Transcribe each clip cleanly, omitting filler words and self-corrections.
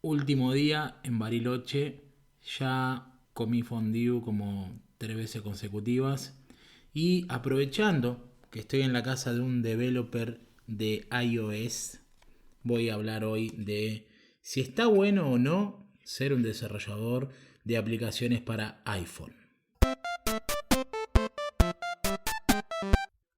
Último día en Bariloche, ya comí fondue como 3 veces consecutivas y aprovechando que estoy en la casa de un developer de iOS, voy a hablar hoy de si está bueno o no ser un desarrollador de aplicaciones para iPhone.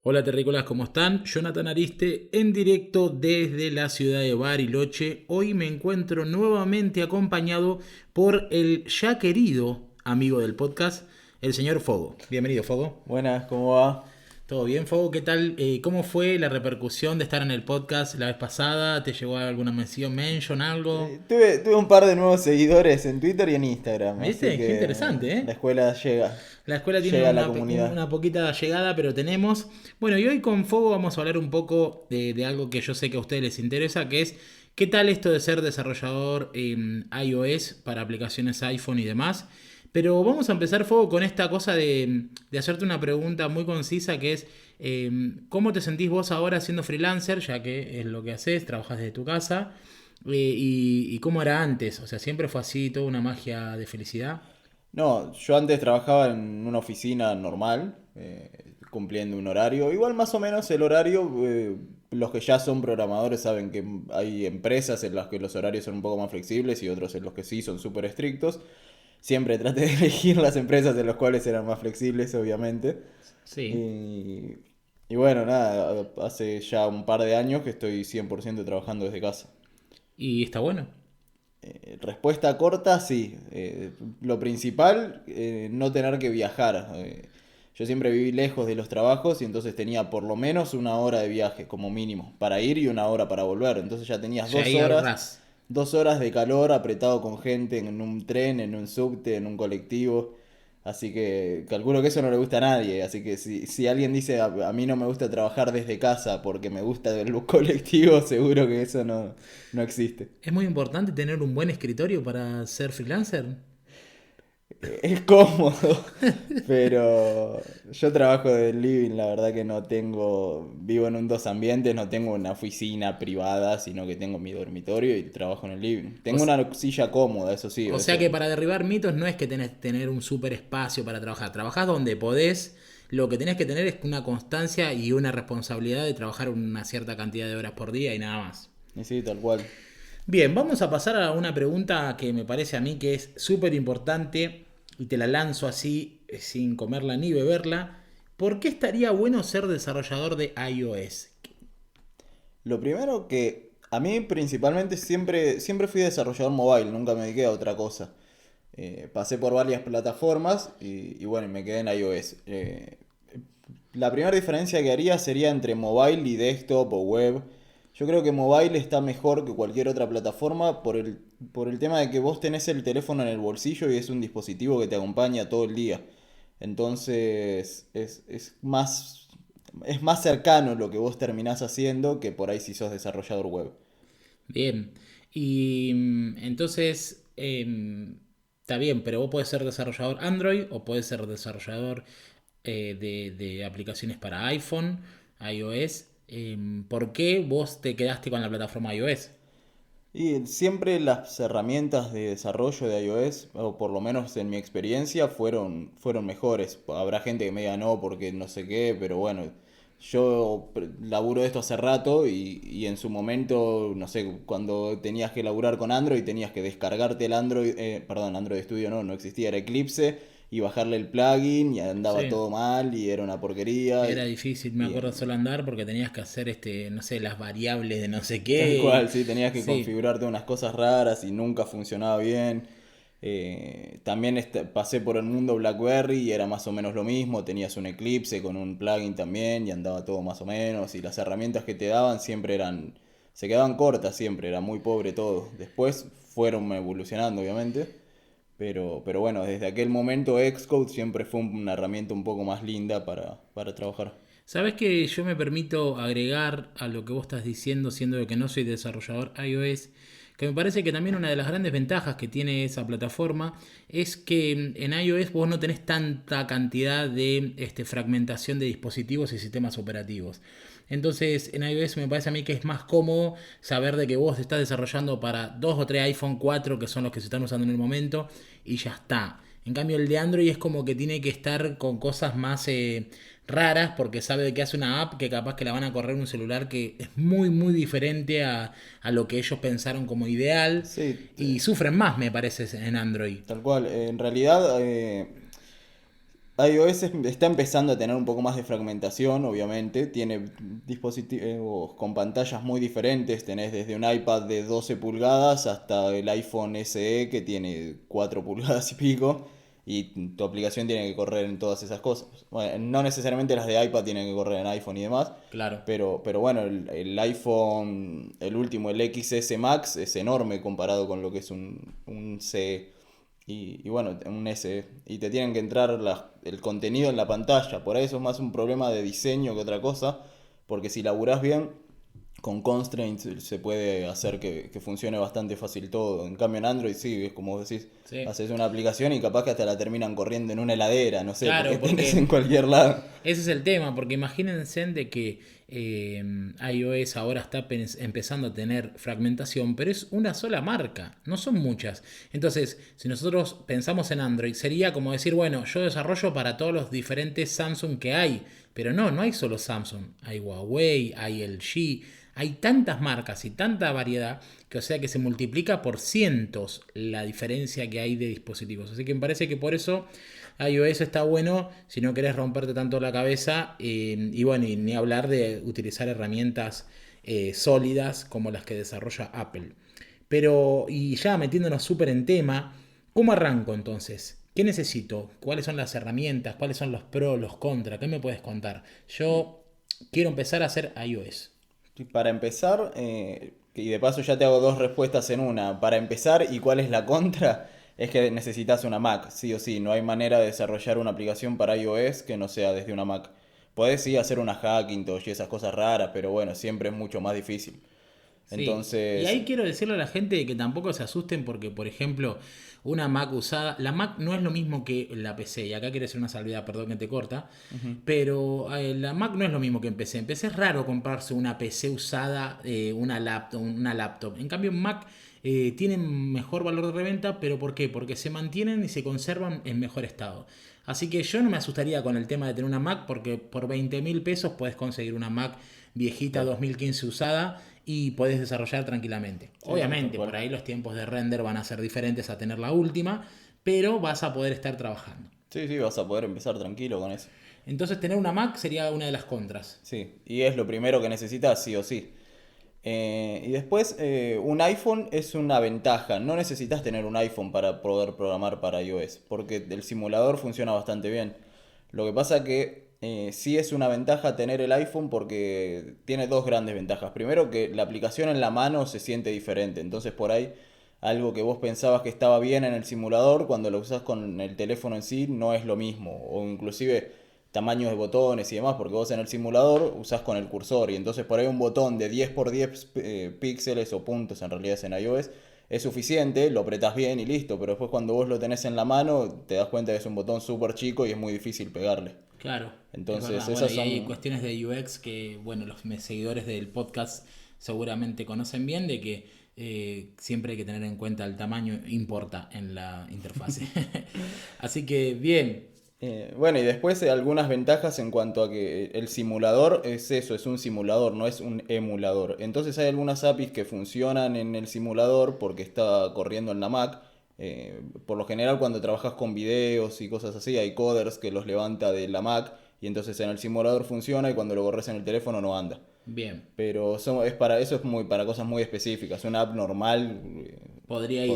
Hola terrícolas, ¿cómo están? Jonathan Ariste en directo desde la ciudad de Bariloche. Hoy me encuentro nuevamente acompañado por el ya querido amigo del podcast, el señor Fogo. Bienvenido, Fogo. Buenas, ¿cómo va? ¿Todo bien, Fogo? ¿Qué tal? ¿Cómo fue la repercusión de estar en el podcast la vez pasada? ¿Te llegó alguna mention, algo? Tuve un par de nuevos seguidores en Twitter y en Instagram, así ¿Viste? Qué que interesante, la ¿eh? escuela llega, La escuela tiene llega a la una comunidad. poquita llegada, pero tenemos. Bueno, y hoy con Fogo vamos a hablar un poco de algo que yo sé que a ustedes les interesa, que es qué tal esto de ser desarrollador en iOS para aplicaciones iPhone y demás. Pero vamos a empezar, Fogo, con esta cosa de hacerte una pregunta muy concisa, que es ¿cómo te sentís vos ahora siendo freelancer, ya que es lo que haces, trabajas desde tu casa? Y cómo era antes, o sea, siempre fue así, toda una magia de felicidad. No, yo antes trabajaba en una oficina normal, cumpliendo un horario. Igual más o menos el horario, los que ya son programadores saben que hay empresas en las que los horarios son un poco más flexibles y otros en los que sí son súper estrictos. Siempre traté de elegir las empresas en las cuales eran más flexibles, obviamente. Sí. Y, y bueno, nada, hace ya un par de años que estoy 100% trabajando desde casa. Y está bueno. Respuesta corta, sí. Lo principal, no tener que viajar. Yo siempre viví lejos de los trabajos y entonces tenía por lo menos una hora de viaje como mínimo para ir y una hora para volver. Entonces ya tenías Ya ahí ahorrás. 2 horas de calor apretado con gente en un tren, en un subte, en un colectivo. Así que calculo que eso no le gusta a nadie. Así que si alguien dice a mí no me gusta trabajar desde casa porque me gusta el colectivo, seguro que eso no existe. Es muy importante tener un buen escritorio para ser freelancer. Es cómodo, pero yo trabajo del living, la verdad que no tengo, vivo en un dos ambientes, no tengo una oficina privada, sino que tengo mi dormitorio y trabajo en el living. O, Tengo una silla cómoda, eso sí, o sea eso. que para derribar mitos no es que tenés que tener un super espacio para trabajar. Trabajás donde podés. Lo que tenés que tener es una constancia y una responsabilidad de trabajar una cierta cantidad de horas por día y nada más. Y sí, tal cual. Bien, vamos a pasar a una pregunta que me parece a mí que es súper importante y te la lanzo así sin comerla ni beberla. ¿Por qué estaría bueno ser desarrollador de iOS? Lo primero que a mí principalmente siempre fui desarrollador mobile, nunca me dediqué a otra cosa. Pasé por varias plataformas y bueno, me quedé en iOS. La primera diferencia que haría sería entre mobile y desktop o web. Yo creo que mobile está mejor que cualquier otra plataforma por el tema de que vos tenés el teléfono en el bolsillo y es un dispositivo que te acompaña todo el día. Entonces es más cercano lo que vos terminás haciendo que por ahí si sos desarrollador web. Bien. Y entonces, está bien, pero vos podés ser desarrollador Android o podés ser desarrollador de aplicaciones para iPhone, iOS. ¿Por qué vos te quedaste con la plataforma iOS? Y siempre las herramientas de desarrollo de iOS, o por lo menos en mi experiencia, fueron mejores. Habrá gente que me diga no porque no sé qué, pero bueno, yo laburo de esto hace rato y en su momento, no sé, cuando tenías que laburar con Android, tenías que descargarte el Android, perdón, Android Studio no existía, era Eclipse, y bajarle el plugin y andaba Sí. todo mal y era una porquería. Era difícil, me Y, acuerdo solo andar porque tenías que hacer no sé, las variables de no sé Tal qué. cual, sí, tenías que Sí, configurarte unas cosas raras y nunca funcionaba bien. También pasé por el mundo BlackBerry y era más o menos lo mismo. Tenías un Eclipse con un plugin también y andaba todo más o menos. Y las herramientas que te daban se quedaban cortas siempre, era muy pobre todo. Después fueron evolucionando, obviamente. Pero bueno, desde aquel momento Xcode siempre fue una herramienta un poco más linda para trabajar. sabes que yo me permito agregar a lo que vos estás diciendo, siendo de que no soy desarrollador iOS, que me parece que también una de las grandes ventajas que tiene esa plataforma es que en iOS vos no tenés tanta cantidad de fragmentación de dispositivos y sistemas operativos. Entonces en iOS me parece a mí que es más cómodo saber de que vos estás desarrollando para 2 o 3 iPhone 4 que son los que se están usando en el momento y ya está. En cambio el de Android es como que tiene que estar con cosas más raras porque sabe de que hace una app que capaz que la van a correr en un celular que es muy muy diferente a lo que ellos pensaron como ideal Sí, y sufren más me parece en Android. tal cual. En realidad, iOS está empezando a tener un poco más de fragmentación, obviamente. Tiene dispositivos con pantallas muy diferentes. Tenés desde un iPad de 12 pulgadas hasta el iPhone SE que tiene 4 pulgadas y pico. Y tu aplicación tiene que correr en todas esas cosas. Bueno, no necesariamente las de iPad tienen que correr en iPhone y demás. Claro. Pero bueno, el iPhone, el último, el XS Max, es enorme comparado con lo que es un C y bueno, un S. Y te tienen que entrar el contenido en la pantalla. Por ahí eso es más un problema de diseño que otra cosa. Porque si laburás bien, con constraints se puede hacer que funcione bastante fácil todo. En cambio en Android sí, es como vos decís, Sí. haces una aplicación y capaz que hasta la terminan corriendo en una heladera, no sé, Claro, porque tenés porque en cualquier lado. ese es el tema, porque imagínense de que iOS ahora está empezando a tener fragmentación, pero es una sola marca, no son muchas. Entonces, si nosotros pensamos en Android, sería como decir, bueno, yo desarrollo para todos los diferentes Samsung que hay, pero no hay solo Samsung, hay Huawei, hay LG, hay tantas marcas y tanta variedad que o sea que se multiplica por cientos la diferencia que hay de dispositivos. Así que me parece que por eso iOS está bueno si no querés romperte tanto la cabeza y bueno, y ni hablar de utilizar herramientas sólidas como las que desarrolla Apple. Pero, y ya metiéndonos súper en tema, ¿cómo arranco entonces? ¿Qué necesito? ¿Cuáles son las herramientas? ¿Cuáles son los pros, los contras? ¿Qué me puedes contar? Yo quiero empezar a hacer iOS. Y para empezar, y de paso ya te hago dos respuestas en una. Para empezar, ¿y cuál es la contra? Es que necesitas una Mac, sí o sí. No hay manera de desarrollar una aplicación para iOS que no sea desde una Mac. Podés sí hacer una Hackintosh y esas cosas raras, pero bueno, siempre es mucho más difícil. Sí, y Entonces, ahí quiero decirle a la gente que tampoco se asusten porque, por ejemplo, una Mac usada, la Mac no es lo mismo que la PC, y acá quiero hacer una salvedad, perdón que te corta, ujú, pero la Mac no es lo mismo que en PC. En PC es raro comprarse una PC usada, una laptop. En cambio, en Mac tienen mejor valor de reventa, pero ¿por qué? Porque se mantienen y se conservan en mejor estado. Así que yo no me asustaría con el tema de tener una Mac porque por 20.000 pesos puedes conseguir una Mac viejita claro. 2015 usada y podés desarrollar tranquilamente. Sí, sí, tal Obviamente, por cual. ahí los tiempos de render van a ser diferentes a tener la última, pero vas a poder estar trabajando. Sí, sí, vas a poder empezar tranquilo con eso. Entonces, tener una Mac sería una de las contras. Sí, y es lo primero que necesitas, sí o sí. Y después, un iPhone es una ventaja. No necesitas tener un iPhone para poder programar para iOS, porque el simulador funciona bastante bien. Lo que pasa que sí es una ventaja tener el iPhone porque tiene dos grandes ventajas. Primero, que la aplicación en la mano se siente diferente. Entonces, por ahí, algo que vos pensabas que estaba bien en el simulador, cuando lo usás con el teléfono en sí, no es lo mismo. O inclusive tamaños de botones y demás, porque vos en el simulador usás con el cursor y entonces por ahí un botón de 10 por 10 píxeles o puntos, en realidad es en iOS, es suficiente, lo apretás bien y listo, pero después cuando vos lo tenés en la mano te das cuenta que es un botón súper chico y es muy difícil pegarle. Claro, es Entonces verdad. Bueno, esas y hay son... cuestiones de UX que, bueno, los seguidores del podcast seguramente conocen bien de que siempre hay que tener en cuenta el tamaño importa en la interfase. Así que bien, Bueno, y después algunas ventajas en cuanto a que el simulador es eso, es un simulador, no es un emulador. Entonces hay algunas APIs que funcionan en el simulador porque está corriendo en la Mac. Por lo general cuando trabajas con videos y cosas así, hay coders que los levanta de la Mac y entonces en el simulador funciona y cuando lo corres en el teléfono no anda. bien, Pero es para eso es muy para cosas muy específicas. Una app normal podría ir.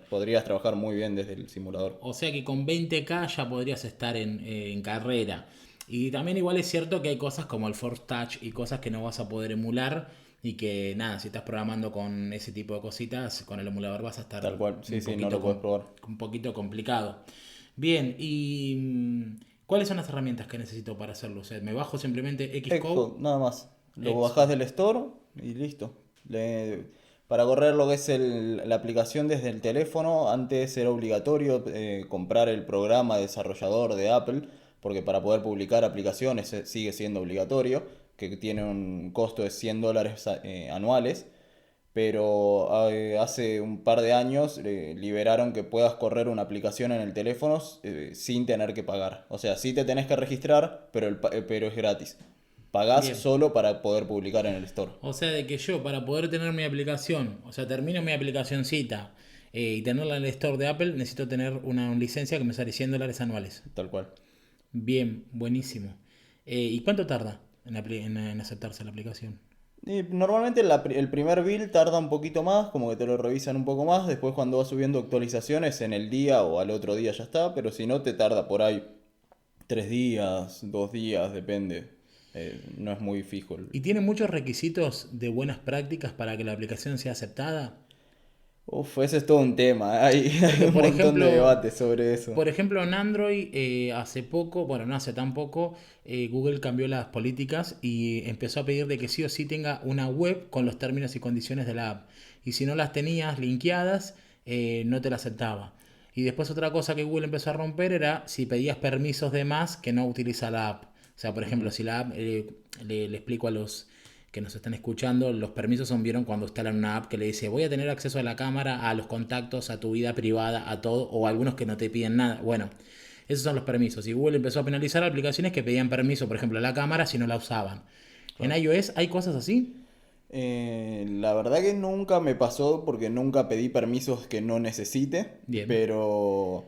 podrías trabajar muy bien desde el simulador. O sea que con 20K ya podrías estar en carrera. Y también igual es cierto que hay cosas como el Force Touch y cosas que no vas a poder emular y que nada, si estás programando con ese tipo de cositas, con el emulador vas a estar Tal cual, sí, un sí, no poquito, lo puedes probar. un poquito complicado. Bien, y ¿cuáles son las herramientas que necesito para hacerlo? O sea, me bajo simplemente Xcode. Xcode, nada más. Lo bajás Xcode. del store y listo. Para correr lo que es la aplicación desde el teléfono, antes era obligatorio comprar el programa desarrollador de Apple, porque para poder publicar aplicaciones sigue siendo obligatorio. que tiene un costo de $100 anuales, pero hace un par de años liberaron que puedas correr una aplicación en el teléfono sin tener que pagar. O sea, sí te tenés que registrar, pero es gratis. Pagás Bien. solo para poder publicar en el store. O sea, de que yo para poder tener mi aplicación, o sea, termino mi aplicacioncita y tenerla en el store de Apple, necesito tener una licencia que me sale $100 anuales. Tal cual. Bien, buenísimo. ¿Y cuánto tarda en aceptarse la aplicación? Y normalmente el primer build tarda un poquito más, como que te lo revisan un poco más. Después, cuando vas subiendo actualizaciones en el día o al otro día ya está. Pero si no, te tarda por ahí 3 días, 2 días, depende. No es muy fijo. ¿Y tiene muchos requisitos de buenas prácticas para que la aplicación sea aceptada? Uf, ese es todo un tema. Hay Porque, un montón de debates sobre eso. por ejemplo, en Android hace poco, bueno, no hace tan poco, Google cambió las políticas y empezó a pedir de que sí o sí tenga una web con los términos y condiciones de la app. Y si no las tenías linkeadas, no te la aceptaba. Y después otra cosa que Google empezó a romper era si pedías permisos de más que no utiliza la app. O sea, por ejemplo, Ujú. si la app, le explico a los que nos están escuchando, los permisos son, vieron cuando instalan una app que le dice voy a tener acceso a la cámara, a los contactos, a tu vida privada, a todo, o algunos que no te piden nada. Bueno, esos son los permisos. Y Google empezó a penalizar aplicaciones que pedían permiso, por ejemplo, a la cámara si no la usaban. En Claro. iOS hay cosas así. La verdad que nunca me pasó porque nunca pedí permisos que no necesite, Bien, pero,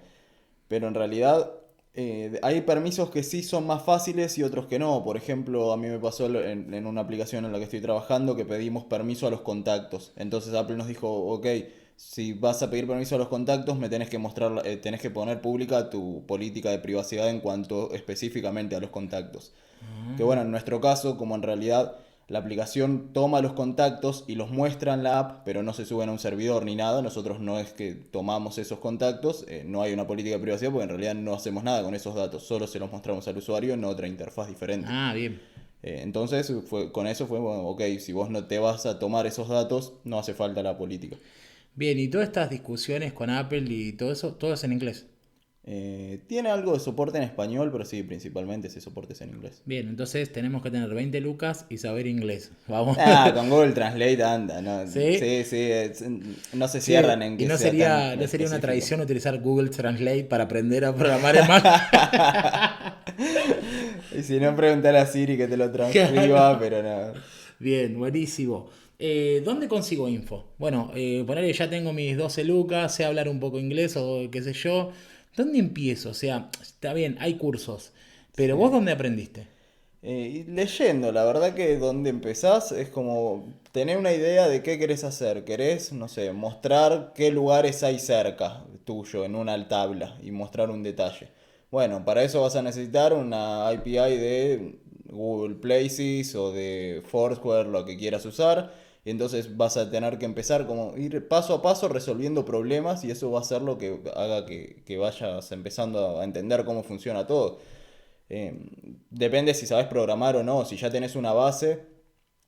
pero en realidad hay permisos que sí son más fáciles y otros que no. Por ejemplo, a mí me pasó en una aplicación en la que estoy trabajando que pedimos permiso a los contactos. Entonces Apple nos dijo, ok, si vas a pedir permiso a los contactos, me tenés que mostrar, tenés que poner pública tu política de privacidad en cuanto específicamente a los contactos. Que bueno, en nuestro caso, como en realidad la aplicación toma los contactos y los muestra en la app, pero no se suben a un servidor ni nada, nosotros no es que tomamos esos contactos, no hay una política de privacidad porque en realidad no hacemos nada con esos datos, solo se los mostramos al usuario en otra interfaz diferente. bien. Entonces, con eso fue, bueno, ok, si vos no te vas a tomar esos datos, no hace falta la política. Bien, y todas estas discusiones con Apple y todo es en inglés. Tiene algo de soporte en español, pero sí, principalmente ese soporte es en inglés. Bien, entonces tenemos que tener 20 lucas y saber inglés. Vamos. Ah, con Google Translate anda, ¿no? ¿Sí? Sí, sí, no se cierran Che, en y que sea tan no sería una específico. tradición utilizar Google Translate para aprender a programar en Mac. Y si no, preguntar a Siri que te lo Claro. transcriba, pero no. Bien, buenísimo. ¿Dónde consigo info? Bueno, ponerle ya tengo mis 12 lucas, sé hablar un poco inglés o qué sé yo. ¿Dónde empiezo? O sea, está bien, hay cursos, pero ¿vos Sí. dónde aprendiste? Y leyendo, la verdad que donde empezás es como tener una idea de qué querés hacer. Querés, no sé, mostrar qué lugares hay cerca tuyo en una tabla y mostrar un detalle. Bueno, para eso vas a necesitar una API de Google Places o de Foursquare, lo que quieras usar. Y entonces vas a tener que empezar como ir paso a paso resolviendo problemas y eso va a ser lo que haga que vayas empezando a entender cómo funciona todo. Eh, Depende si sabes programar o no. Si ya tenés una base,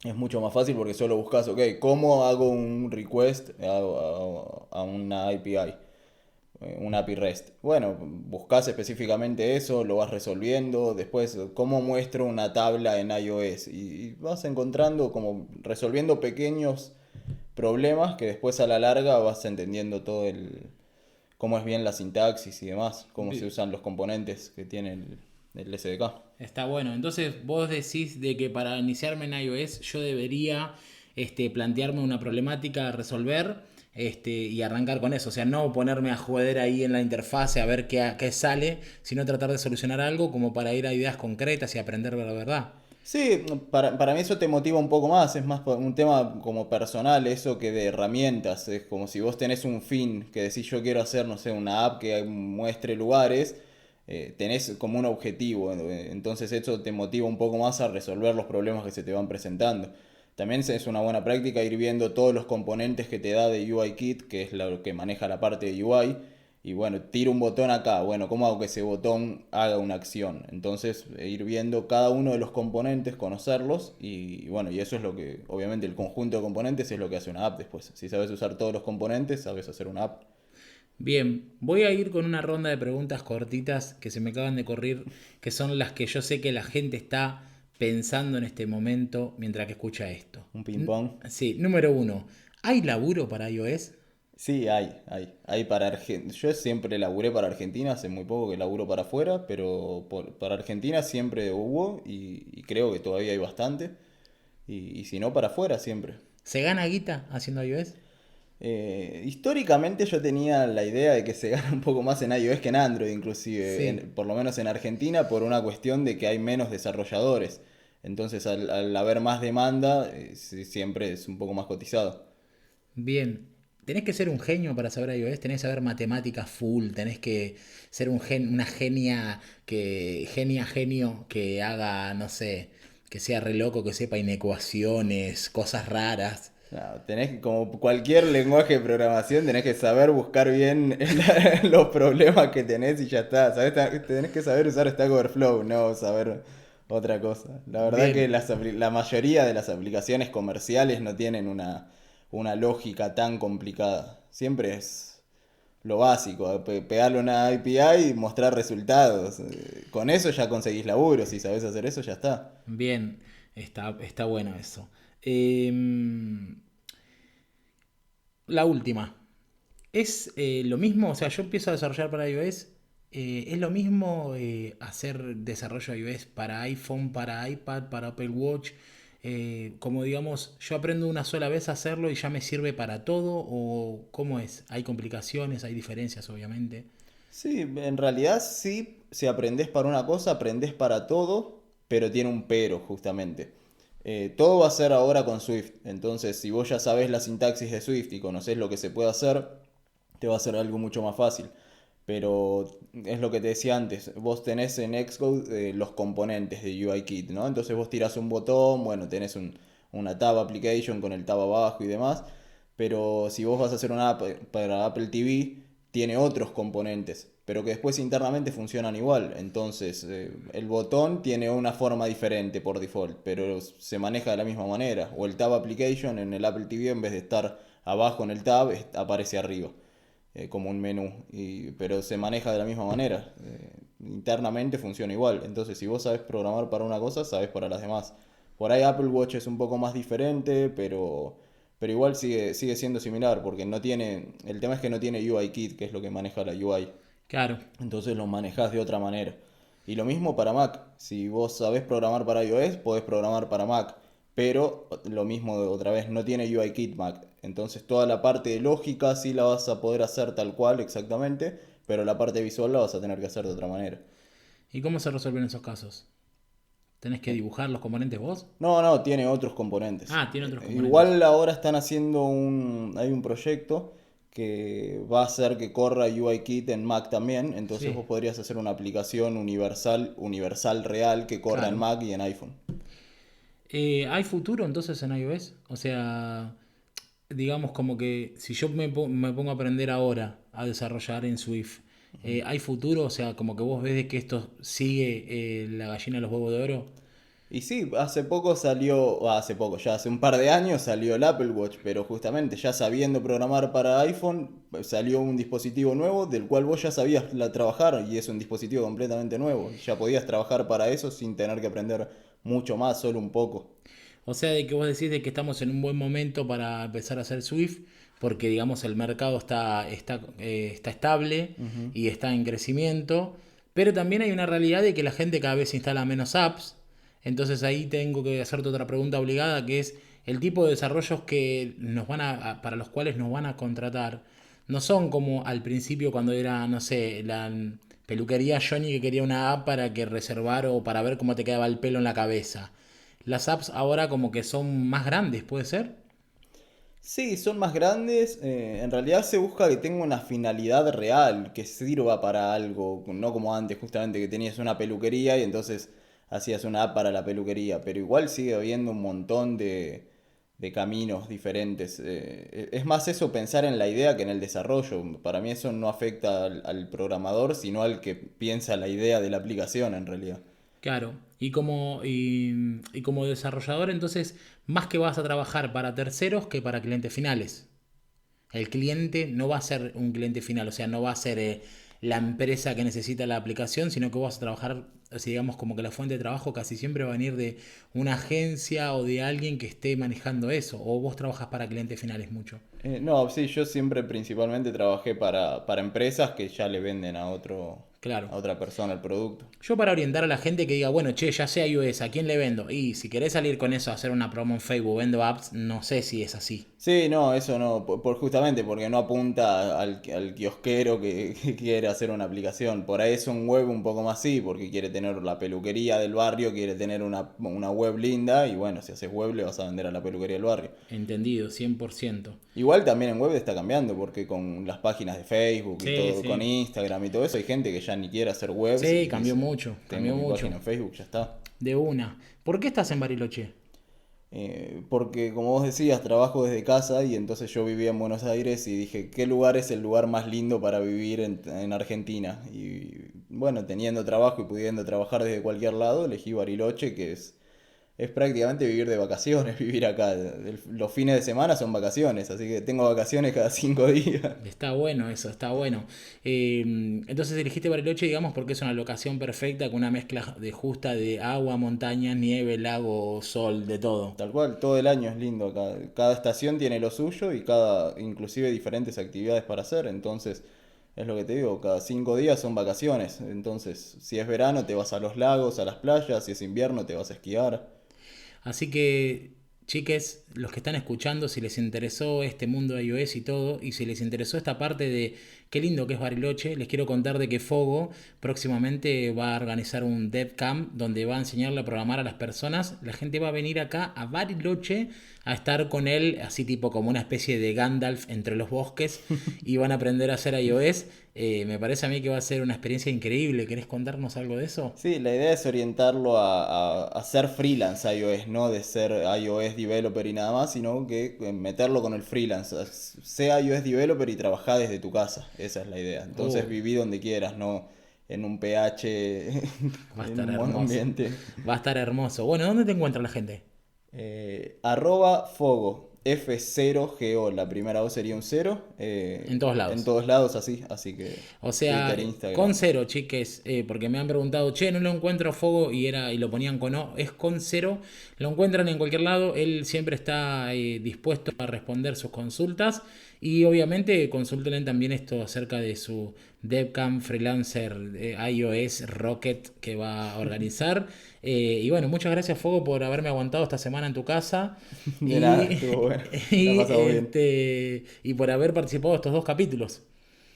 es mucho más fácil porque solo buscas, ok, ¿cómo hago un request a una API? Un API REST. Bueno, buscas específicamente eso, lo vas resolviendo. Después, ¿cómo muestro una tabla en iOS? Y vas encontrando como resolviendo pequeños problemas que después a la larga vas entendiendo todo cómo es bien la sintaxis y demás, cómo se Bi- usan los componentes que tiene el SDK. Está bueno. Entonces, vos decís de que para iniciarme en iOS yo debería plantearme una problemática a resolver y arrancar con eso. O sea, no ponerme a joder ahí en la interfase a ver qué sale, sino tratar de solucionar algo como para ir a ideas concretas y aprender de la verdad. Sí, para mí eso te motiva un poco más, es más un tema como personal eso que de herramientas, es como si vos tenés un fin, que decís yo quiero hacer, no sé, una app que muestre lugares, tenés como un objetivo, entonces eso te motiva un poco más a resolver los problemas que se te van presentando. También es una buena práctica ir viendo todos los componentes que te da de UIKit, que es lo que maneja la parte de UI, y bueno, tiro un botón acá. Bueno, ¿cómo hago que ese botón haga una acción? Entonces, ir viendo cada uno de los componentes, conocerlos y bueno, y eso es lo que, obviamente, el conjunto de componentes es lo que hace una app después. Si sabes usar todos los componentes, sabes hacer una app. Bien, voy a ir con una ronda de preguntas cortitas que se me acaban de correr, que son las que yo sé que la gente está pensando en este momento mientras que escucha esto? Un ping-pong. Sí, número uno, ¿hay laburo para iOS? Sí, hay para Argentina. Yo siempre laburé para Argentina, hace muy poco que laburo para afuera, pero para Argentina siempre hubo y creo que todavía hay bastante. Y si no, para afuera siempre. ¿Se gana guita haciendo iOS? Históricamente yo tenía la idea de que se gana un poco más en iOS que en Android, inclusive, Sí. por lo menos en Argentina, por una cuestión de que hay menos desarrolladores. Entonces, al haber más demanda, siempre es un poco más cotizado. Bien. Tenés que ser un genio para saber iOS, tenés que saber matemáticas full, tenés que ser una genio que haga, no sé, que sea re loco, que sepa inecuaciones, cosas raras. No, como cualquier lenguaje de programación, tenés que saber buscar bien los problemas que tenés y ya está. Tenés que saber usar Stack Overflow, no saber otra cosa. La verdad que Bien. la mayoría de las aplicaciones comerciales no tienen una lógica tan complicada. Siempre es lo básico, pegarle una API y mostrar resultados. Con eso ya conseguís laburo, si sabés hacer eso ya está. Bien, está bueno eso. Em, la última. ¿Es lo mismo? O sea, yo empiezo a desarrollar para iOS. ¿Es lo mismo hacer desarrollo iOS para iPhone, para iPad, para Apple Watch? Como digamos, yo aprendo una sola vez a hacerlo y ya me sirve para todo. ¿O cómo es? ¿Hay complicaciones? ¿Hay diferencias, obviamente? Sí, en realidad sí, si aprendés para una cosa, aprendés para todo, pero tiene un pero justamente. Todo va a ser ahora con Swift, entonces si vos ya sabés la sintaxis de Swift y conocés lo que se puede hacer, te va a ser algo mucho más fácil. Pero es lo que te decía antes, vos tenés en Xcode los componentes de UIKit, ¿no? Entonces vos tirás un botón, bueno, tenés una tab application con el tab abajo y demás, pero si vos vas a hacer una app para Apple TV, tiene otros componentes, pero que después internamente funcionan igual. Entonces, el botón tiene una forma diferente por default, pero se maneja de la misma manera. O el tab application en el Apple TV, en vez de estar abajo en el tab, aparece arriba, como un menú. Pero se maneja de la misma manera. Internamente funciona igual. Entonces, si vos sabes programar para una cosa, sabes para las demás. Por ahí Apple Watch es un poco más diferente, pero igual sigue siendo similar, porque no tiene, el tema es que no tiene UIKit, que es lo que maneja la UI. Claro. Entonces lo manejás de otra manera. Y lo mismo para Mac. Si vos sabés programar para iOS, podés programar para Mac. Pero lo mismo otra vez, no tiene UIKit Mac. Entonces toda la parte de lógica sí la vas a poder hacer tal cual exactamente, pero la parte visual la vas a tener que hacer de otra manera. ¿Y cómo se resuelven esos casos? ¿Tenés que dibujar los componentes vos? No, tiene otros componentes. Ah, tiene otros componentes. Igual ahora están haciendo hay un proyecto que va a hacer que corra UIKit en Mac también, entonces vos Sí, podrías hacer una aplicación universal real que corra en claro. Mac y en iPhone. ¿Hay futuro entonces en iOS? O sea, digamos como que si yo me pongo a aprender ahora a desarrollar en Swift, ¿hay futuro? O sea, como que vos ves de que esto sigue la gallina de los huevos de oro. Y sí, hace poco hace poco, ya hace un par de años salió el Apple Watch, pero justamente ya sabiendo programar para iPhone, salió un dispositivo nuevo del cual vos ya sabías trabajar y es un dispositivo completamente nuevo. Ya podías trabajar para eso sin tener que aprender mucho más, solo un poco. O sea, de que vos decís de que estamos en un buen momento para empezar a hacer Swift, porque digamos el mercado está estable Ujú. y está en crecimiento, pero también hay una realidad de que la gente cada vez instala menos apps. Entonces ahí tengo que hacerte otra pregunta obligada, que es el tipo de desarrollos que para los cuales nos van a contratar. No son como al principio cuando era, no sé, la peluquería Johnny que quería una app para que reservar o para ver cómo te quedaba el pelo en la cabeza. Las apps ahora como que son más grandes, ¿puede ser? Sí, son más grandes. En realidad se busca que tenga una finalidad real, que sirva para algo, no como antes, justamente que tenías una peluquería y entonces hacías una app para la peluquería, pero igual sigue habiendo un montón de caminos diferentes. Es más eso pensar en la idea que en el desarrollo. Para mí eso no afecta al programador, sino al que piensa la idea de la aplicación en realidad. Claro. Y como desarrollador, entonces, más que vas a trabajar para terceros que para clientes finales. El cliente no va a ser un cliente final, o sea, no va a ser la empresa que necesita la aplicación, sino que vas a trabajar así digamos como que la fuente de trabajo casi siempre va a venir de una agencia o de alguien que esté manejando eso, o vos trabajas para clientes finales mucho. No, sí, yo siempre principalmente trabajé para empresas que ya le venden Claro. a otra persona el producto. Yo para orientar a la gente que diga, bueno, che, ya sé iOS, ¿a quién le vendo? Y si querés salir con eso, hacer una promo en Facebook, vendo apps, no sé si es así. Sí, no, eso no, justamente porque no apunta al kiosquero que quiere hacer una aplicación. Por ahí es un web un poco más sí, porque quiere tener la peluquería del barrio, quiere tener una web linda y bueno, si haces web le vas a vender a la peluquería del barrio. Entendido, 100%. Igual también en web está cambiando, porque con las páginas de Facebook y Sí, todo, con sí. Instagram y todo eso, hay gente que ya ni quiere hacer webs Sí, y cambió dice, mucho, tengo cambió mi mucho. página en Facebook, ya está. De una. ¿Por qué estás en Bariloche? Porque como vos decías, trabajo desde casa y entonces yo vivía en Buenos Aires y dije, ¿qué lugar es el lugar más lindo para vivir en Argentina? Y bueno, teniendo trabajo y pudiendo trabajar desde cualquier lado, elegí Bariloche, que es prácticamente vivir de vacaciones, vivir acá. Los fines de semana son vacaciones, así que tengo vacaciones cada 5 días. Está bueno eso, está bueno. Entonces elegiste Bariloche, digamos, porque es una locación perfecta con una mezcla de justa de agua, montaña, nieve, lago, sol, de todo. Tal cual, todo el año es lindo acá. Cada estación tiene lo suyo y inclusive diferentes actividades para hacer. Entonces, es lo que te digo, cada 5 días son vacaciones. Entonces, si es verano te vas a los lagos, a las playas, si es invierno te vas a esquiar. Así que, chiques, los que están escuchando, si les interesó este mundo de iOS y todo, y si les interesó esta parte de qué lindo que es Bariloche, les quiero contar de que Fogo próximamente va a organizar un DevCamp donde va a enseñarle a programar a las personas. La gente va a venir acá a Bariloche a estar con él, así tipo como una especie de Gandalf entre los bosques, y van a aprender a hacer iOS. Me parece a mí que va a ser una experiencia increíble. ¿Querés contarnos algo de eso? Sí, la idea es orientarlo a ser freelance iOS, no de ser iOS developer y nada más, sino que meterlo con el freelance. Sea iOS developer y trabajá desde tu casa. Esa es la idea. Entonces Oh, viví donde quieras, no en un PH, va a en estar un hermoso. monoambiente. Va a estar hermoso. Bueno, ¿dónde te encuentra la gente? Fogo, F0GO, la primera O sería un cero, En todos en lados. todos lados así que O sea, Twitter, con Instagram. cero, chiques, porque me han preguntado, che, no lo encuentro Fogo y lo ponían con O, es con cero, lo encuentran en cualquier lado, él siempre está dispuesto a responder sus consultas y obviamente consulten también esto acerca de su DevCamp Freelancer iOS Rocket que va a organizar. Y bueno, muchas gracias Fogo por haberme aguantado esta semana en tu casa De nada, y, estuvo bueno, la y, pasamos bien. y por haber participado de estos 2 capítulos.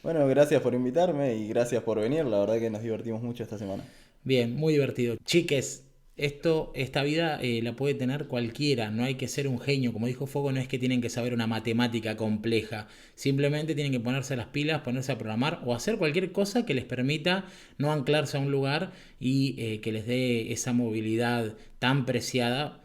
Bueno, gracias por invitarme y gracias por venir, la verdad que nos divertimos mucho esta semana. Bien, muy divertido. Chiques, esta vida la puede tener cualquiera, no hay que ser un genio. Como dijo Fogo, no es que tienen que saber una matemática compleja, simplemente tienen que ponerse las pilas, ponerse a programar o hacer cualquier cosa que les permita no anclarse a un lugar y que les dé esa movilidad tan preciada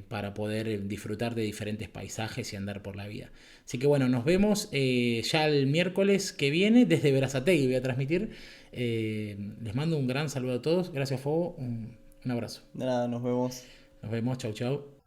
para poder disfrutar de diferentes paisajes y andar por la vida. Así que bueno, nos vemos ya el miércoles que viene desde Berazategui. Voy a transmitir. Les mando un gran saludo a todos. Gracias, Fogo. Un abrazo. De nada, nos vemos. Nos vemos. Chau, chau.